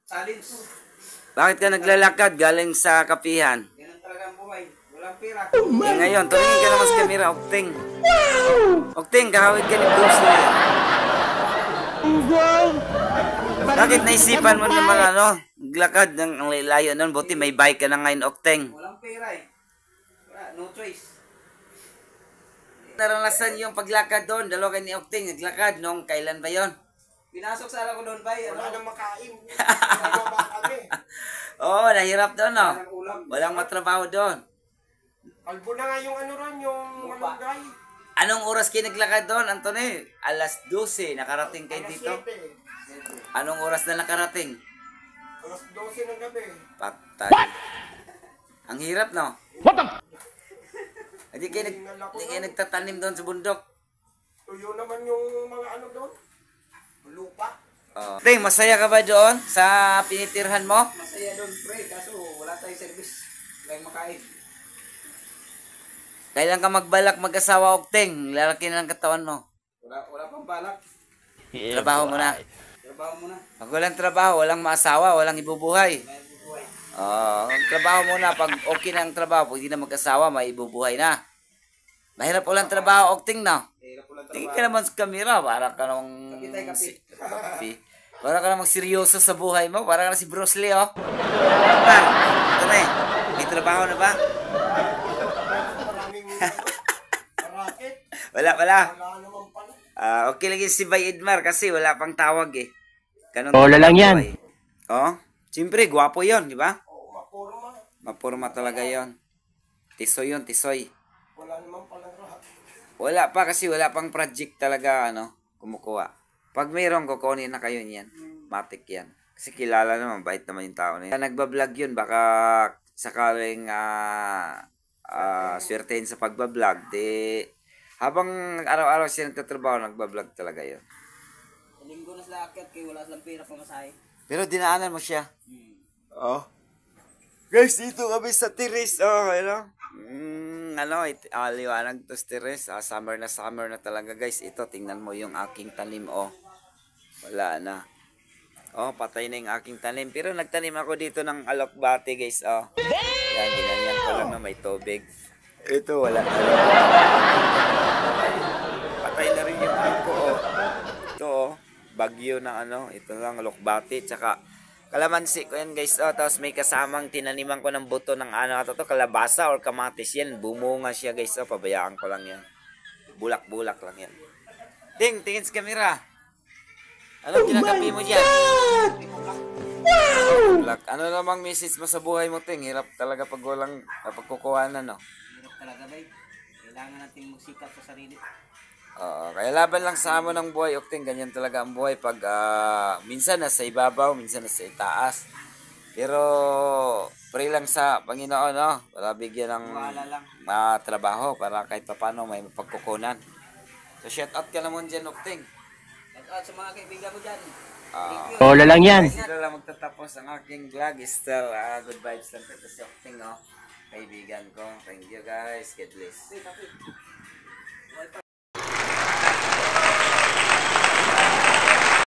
Challenge. Bakit ka naglalakad galing sa kapihan? Yan ang talagang buhay. Walang pera. Ngayon, tumingin ka naman sa kamera, Okting. Okting, kahawid ka ni Bruce Lee. Bakit naisipan mo naman maglakad ng layo nun? Buti may bike ka na ngayon, Okting. Walang pera eh. No choice. Naranasan yung paglakad doon, dalawa kayo ni Okting, naglakad nung kailan ba yon? Pinasok sa ko doon ba? Wala nang makain. Nababa kami. Oo, nahirap doon, no? Walang ulam. Walang matrabaho doon. Kalbo na nga yung ano ron, yung malunggay. Anong oras kayo naglakad doon, Anthony? Alas 12, nakarating kayo dito? Alas 7. Anong oras na nakarating? Alas 12 ng gabi. Patay. Ang hirap, no? Hindi kayo nagtatanim doon sa bundok. Tuyo naman yung mga ano doon. Lupa. Ting, masaya ka ba doon sa pinitirhan mo? Masaya doon, pre. Kaso wala tayong service. Walang makain. Kailan ka magbalak mag-asawa, Okting? Lalaki na ng katawan mo. Wala pang balak. Trabaho mo na. Trabaho mo na. Pag walang trabaho, walang maasawa, walang ibubuhay. May buhay. Ang trabaho mo na, pag okay na ang trabaho, pag hindi na mag-asawa, may ibubuhay na. Mahirap walang trabaho, Okting, no? Hirap ulang Tingin trabaho. ka naman sa kamera, para ka namang... Para ka namang seryoso sa buhay mo, para ka na si Bruce Lee, oh. Par, ito na eh. May trabaho na ba? Maraming racket. Wala. Wala naman pala. Okay lagi si Bay Edmar kasi wala pang tawag eh. Ganun Bola lang yan. Oh, siyempre, gwapo yon, di ba? Oo, mapurma. Mapurma talaga yon. Tisoy yon, tisoy. Wala naman palang rahat. Wala pa kasi wala pang project talaga, kumukuha. Pag mayroong kukunin na kayo niyan, matik yan. Kasi kilala naman, bait naman yung tao na yan. Nagbablog yun, baka sakaling swertein sa pagbablog, habang araw-araw siya nagtatrabaho, nagbablog talaga yun. Linggo na sila akyat kaya wala silang pera pamasahe. Pero dinaanan mo siya. Oh. Guys, dito kami sa terrace. Oh, liwanag to sa terrace. Summer na talaga, guys. Ito, tingnan mo yung aking tanim, oh. Wala na. Oh, patay na yung aking tanim. Pero nagtanim ako dito ng alokbate, guys, oh. Yan, ginanyan ko lang na may tubig. Ito, wala na. Patay na rin yung ano ko, oh. Ito, oh. Bagyo na ito lang, alokbate, tsaka kalamansi ko yan, guys, oh. Tapos may kasamang tinaniman ko ng buto ng kalabasa or kamatis yan. Bumunga siya, guys, oh. Pabayaan ko lang yan. Bulak-bulak lang yan. Ding, tingin sa camera. Anong kinagabi mo dyan? Ano namang message mo sa buhay mo, Ting? Hirap talaga pag walang pagkukuhanan, no? Hirap talaga, bay. Kailangan natin magsikap sa sarili. Kaya laban lang sa amon ng buhay, Okting. Ganyan talaga ang buhay pag minsan nasa ibabaw, minsan nasa itaas. Pero pray lang sa Panginoon, no? Para bigyan ng trabaho para kahit paano may mapagkukunan. So shout out ka naman dyan, Okting. Shout out sa mga kaibigan ko dyan. Bola lang yan. Dito lang magtatapos ang aking vlog. Still, good vibes lang. Ito si Okting, no? Kaibigan ko. Thank you, guys. God bless.